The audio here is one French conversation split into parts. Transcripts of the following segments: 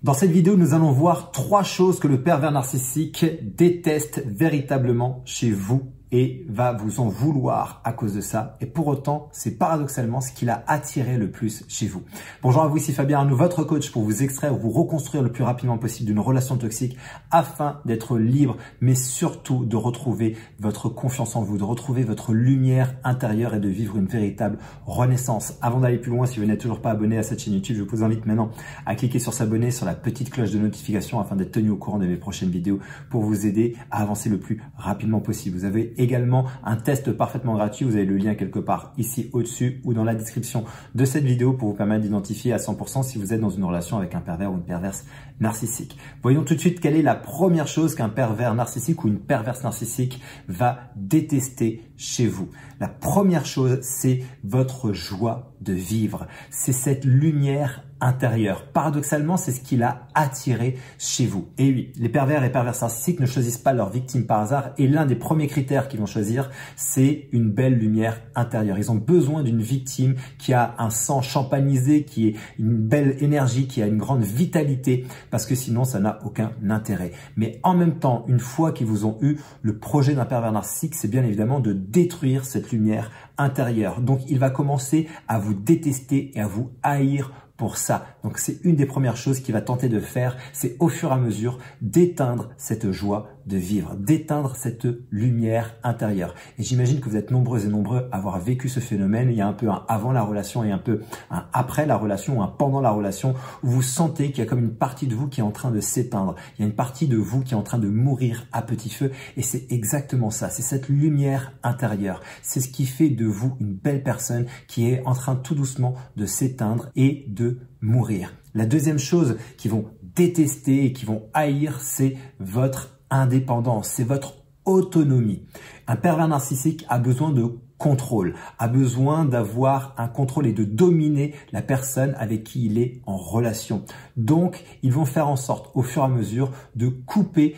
Dans cette vidéo, nous allons voir 3 choses que le pervers narcissique déteste véritablement chez vous et va vous en vouloir à cause de ça. Et pour autant, c'est paradoxalement ce qu'il a attiré le plus chez vous. Bonjour à vous, ici Fabien Arnoux, votre coach pour vous extraire ou vous reconstruire le plus rapidement possible d'une relation toxique afin d'être libre, mais surtout de retrouver votre confiance en vous, de retrouver votre lumière intérieure et de vivre une véritable renaissance. Avant d'aller plus loin, si vous n'êtes toujours pas abonné à cette chaîne YouTube, je vous invite maintenant à cliquer sur s'abonner, sur la petite cloche de notification afin d'être tenu au courant de mes prochaines vidéos pour vous aider à avancer le plus rapidement possible. Vous avez également un test parfaitement gratuit, vous avez le lien quelque part ici au-dessus ou dans la description de cette vidéo pour vous permettre d'identifier à 100% si vous êtes dans une relation avec un pervers ou une perverse narcissique. Voyons tout de suite quelle est la première chose qu'un pervers narcissique ou une perverse narcissique va détester chez vous. La première chose, c'est votre joie de vivre. C'est cette lumière intérieure. Paradoxalement, c'est ce qu'il a attiré chez vous. Et oui, les pervers et perverses narcissiques ne choisissent pas leur victime par hasard et l'un des premiers critères qu'ils vont choisir, c'est une belle lumière intérieure. Ils ont besoin d'une victime qui a un sang champagnisé, qui est une belle énergie, qui a une grande vitalité parce que sinon, ça n'a aucun intérêt. Mais en même temps, une fois qu'ils vous ont eu, le projet d'un pervers narcissique, c'est bien évidemment de détruire cette lumière intérieure. Donc, il va commencer à vous détester et à vous haïr pour ça. Donc, c'est une des premières choses qu'il va tenter de faire, c'est au fur et à mesure d'éteindre cette joie de vivre, d'éteindre cette lumière intérieure. Et j'imagine que vous êtes nombreux et nombreux à avoir vécu ce phénomène. Il y a un peu un avant la relation et un peu un après la relation ou un pendant la relation où vous sentez qu'il y a comme une partie de vous qui est en train de s'éteindre. Il y a une partie de vous qui est en train de mourir à petit feu et c'est exactement ça. C'est cette lumière intérieure. C'est ce qui fait de vous une belle personne qui est en train tout doucement de s'éteindre et de mourir. La deuxième chose qu'ils vont détester et qu'ils vont haïr, c'est votre indépendance, c'est votre autonomie. Un pervers narcissique a besoin de contrôle, a besoin d'avoir un contrôle et de dominer la personne avec qui il est en relation. Donc, ils vont faire en sorte au fur et à mesure de couper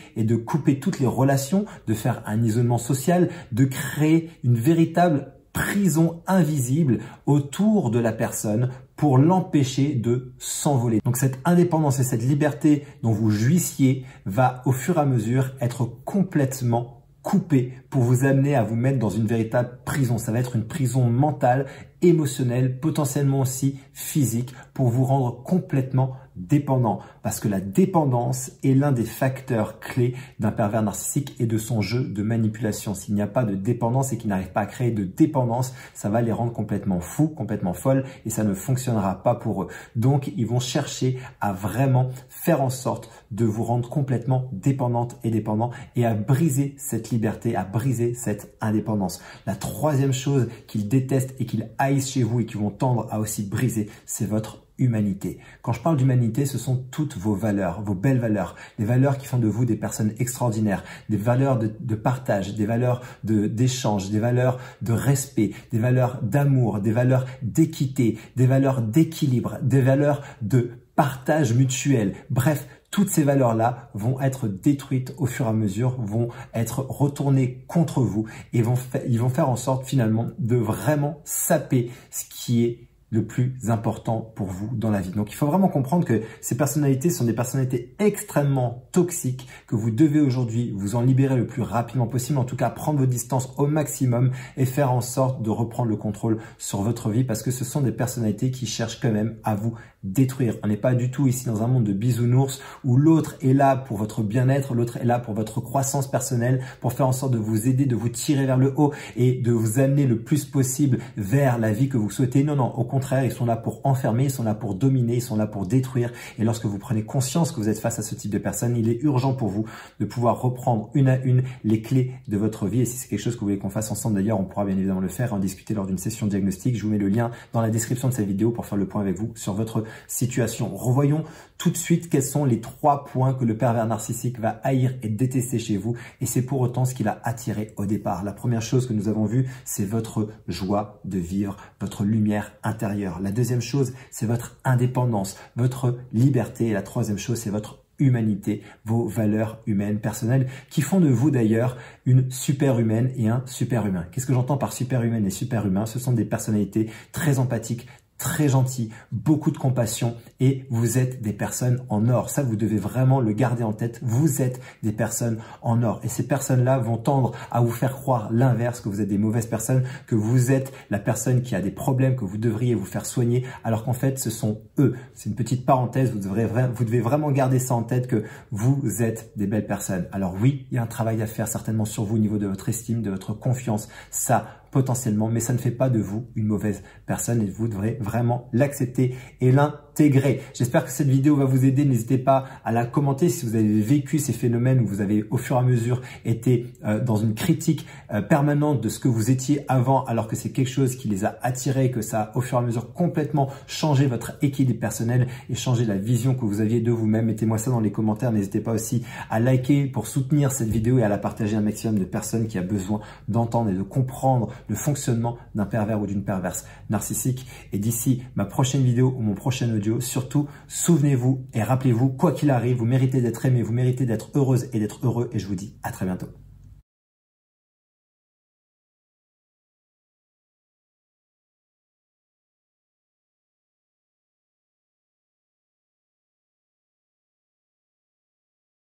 toutes les relations, de faire un isolement social, de créer une véritable prison invisible autour de la personne pour l'empêcher de s'envoler. Donc cette indépendance et cette liberté dont vous jouissiez va au fur et à mesure être complètement coupée pour vous amener à vous mettre dans une véritable prison. Ça va être une prison mentale, émotionnelle, potentiellement aussi physique pour vous rendre complètement dépendant. Parce que la dépendance est l'un des facteurs clés d'un pervers narcissique et de son jeu de manipulation. S'il n'y a pas de dépendance et qu'ils n'arrivent pas à créer de dépendance, ça va les rendre complètement fous, complètement folles et ça ne fonctionnera pas pour eux. Donc, ils vont chercher à vraiment faire en sorte de vous rendre complètement dépendante et dépendant et à briser cette liberté, à briser cette indépendance. La troisième chose qu'ils détestent et qu'ils haïssent chez vous et qu'ils vont tendre à aussi briser, c'est votre humanité. Quand je parle d'humanité, ce sont toutes vos valeurs, vos belles valeurs, les valeurs qui font de vous des personnes extraordinaires, des valeurs de partage, des valeurs d'échange, des valeurs de respect, des valeurs d'amour, des valeurs d'équité, des valeurs d'équilibre, des valeurs de partage mutuel. Bref, toutes ces valeurs-là vont être détruites au fur et à mesure, vont être retournées contre vous et ils vont faire en sorte finalement de vraiment saper ce qui est le plus important pour vous dans la vie. Donc, il faut vraiment comprendre que ces personnalités sont des personnalités extrêmement toxiques que vous devez aujourd'hui vous en libérer le plus rapidement possible. En tout cas, prendre vos distances au maximum et faire en sorte de reprendre le contrôle sur votre vie parce que ce sont des personnalités qui cherchent quand même à vous détruire. On n'est pas du tout ici dans un monde de bisounours où l'autre est là pour votre bien-être, l'autre est là pour votre croissance personnelle, pour faire en sorte de vous aider, de vous tirer vers le haut et de vous amener le plus possible vers la vie que vous souhaitez. Non, non, au contraire, ils sont là pour enfermer, ils sont là pour dominer, ils sont là pour détruire. Et lorsque vous prenez conscience que vous êtes face à ce type de personnes, il est urgent pour vous de pouvoir reprendre une à une les clés de votre vie. Et si c'est quelque chose que vous voulez qu'on fasse ensemble, d'ailleurs, on pourra bien évidemment le faire, en discuter lors d'une session diagnostique. Je vous mets le lien dans la description de cette vidéo pour faire le point avec vous sur votre situation. Revoyons tout de suite quels sont les 3 points que le pervers narcissique va haïr et détester chez vous. Et c'est pour autant ce qu'il a attiré au départ. La première chose que nous avons vue, c'est votre joie de vivre, votre lumière intérieure. La deuxième chose, c'est votre indépendance, votre liberté. Et la troisième chose, c'est votre humanité, vos valeurs humaines, personnelles, qui font de vous d'ailleurs une super humaine et un super humain. Qu'est-ce que j'entends par super humaine et super humain? Ce sont des personnalités très empathiques, très gentils, beaucoup de compassion et vous êtes des personnes en or. Ça, vous devez vraiment le garder en tête. Vous êtes des personnes en or et ces personnes-là vont tendre à vous faire croire l'inverse, que vous êtes des mauvaises personnes, que vous êtes la personne qui a des problèmes, que vous devriez vous faire soigner, alors qu'en fait, ce sont eux. C'est une petite parenthèse, vous devez vraiment garder ça en tête, que vous êtes des belles personnes. Alors oui, il y a un travail à faire certainement sur vous au niveau de votre estime, de votre confiance, ça potentiellement, mais ça ne fait pas de vous une mauvaise personne et vous devrez vraiment l'accepter et l'intégrer. J'espère que cette vidéo va vous aider. N'hésitez pas à la commenter si vous avez vécu ces phénomènes où vous avez au fur et à mesure été dans une critique permanente de ce que vous étiez avant, alors que c'est quelque chose qui les a attirés, que ça a au fur et à mesure complètement changé votre équilibre personnel et changé la vision que vous aviez de vous-même. Mettez-moi ça dans les commentaires. N'hésitez pas aussi à liker pour soutenir cette vidéo et à la partager à un maximum de personnes qui a besoin d'entendre et de comprendre le fonctionnement d'un pervers ou d'une perverse narcissique. Et d'ici ma prochaine vidéo ou mon prochain audio, surtout, souvenez-vous et rappelez-vous, quoi qu'il arrive, vous méritez d'être aimé, vous méritez d'être heureuse et d'être heureux. Et je vous dis à très bientôt.